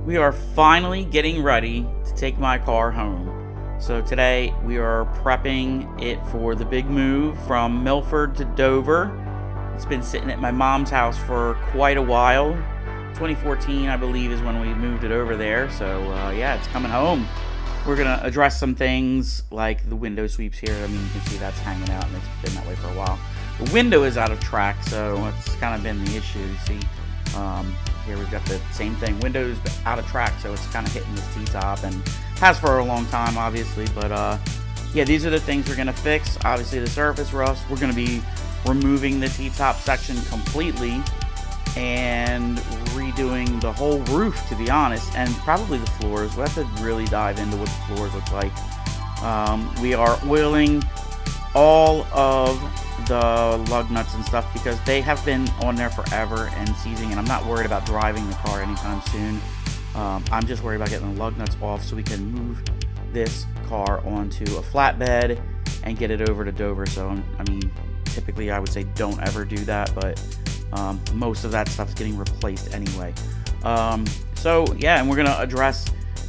We are finally getting ready to take my car home. So today we are prepping it for the big move from Milford to Dover. It's been sitting at my mom's house for quite a while. 2014, I believe, is when we moved it over there. So yeah, it's coming home. We're gonna address some things like the window sweeps here. I mean, you can see that's hanging out and it's been that way for a while. The window is out of track, so it's kind of been the issue. You see, here we've got the same thing. Windows out of track, so it's kind of hitting this T-top, and has for a long time, obviously. But yeah, these are the things we're gonna fix. Obviously, the surface rust. We're gonna be removing the T-top section completely and redoing the whole roof, to be honest, and probably the floors. We'll have to really dive into what the floors look like. We are oiling all of the lug nuts and stuff because they have been on there forever and seizing, and I'm not worried about driving the car anytime soon. I'm just worried about getting the lug nuts off so we can move this car onto a flatbed and get it over to Dover. So I mean, typically I would say don't ever do that, but most of that stuff is getting replaced anyway. So yeah, and we're gonna address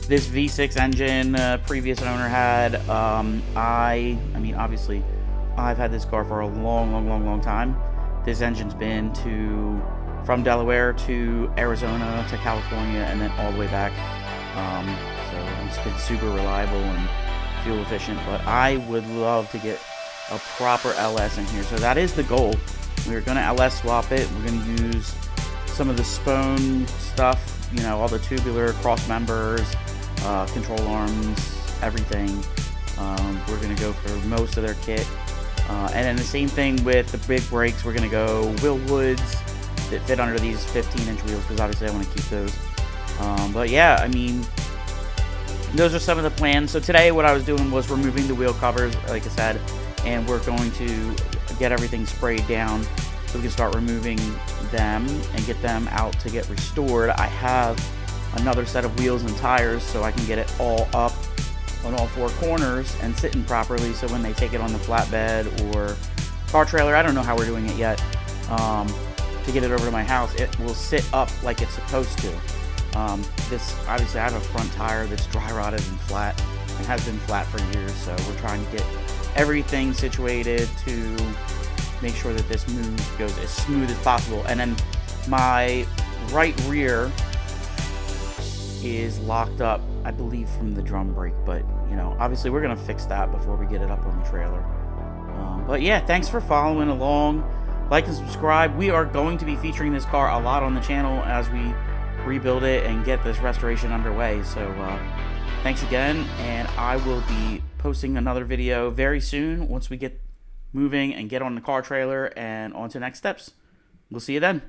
this V6 engine previous owner had. I mean, obviously I've had this car for a long time. This engine's been from Delaware to Arizona to California and then all the way back. So it's been super reliable and fuel efficient, but I would love to get a proper LS in here. So that is the goal. We're gonna LS swap it. We're gonna use some of the Spone stuff, you know, all the tubular cross members, control arms, everything. We're gonna go for most of their kit. And then the same thing with the big brakes. We're going to go Willwoods that fit under these 15-inch wheels because obviously I want to keep those. But yeah, I mean, those are some of the plans. So today what I was doing was removing the wheel covers, like I said, and we're going to get everything sprayed down so we can start removing them and get them out to get restored. I have another set of wheels and tires so I can get it all up on all four corners and sitting properly, so when they take it on the flatbed or car trailer, I don't know how we're doing it yet, to get it over to my house, it will sit up like it's supposed to. This, obviously I have a front tire that's dry rotted and flat and has been flat for years, so we're trying to get everything situated to make sure that this move goes as smooth as possible. And then my right rear is locked up, I believe, from the drum brake, but you know, obviously we're gonna fix that before we get it up on the trailer. But yeah, thanks for following along. Like and subscribe. We are going to be featuring this car a lot on the channel as we rebuild it and get this restoration underway. So thanks again, and I will be posting another video very soon once we get moving and get on the car trailer and on to next steps. We'll see you then.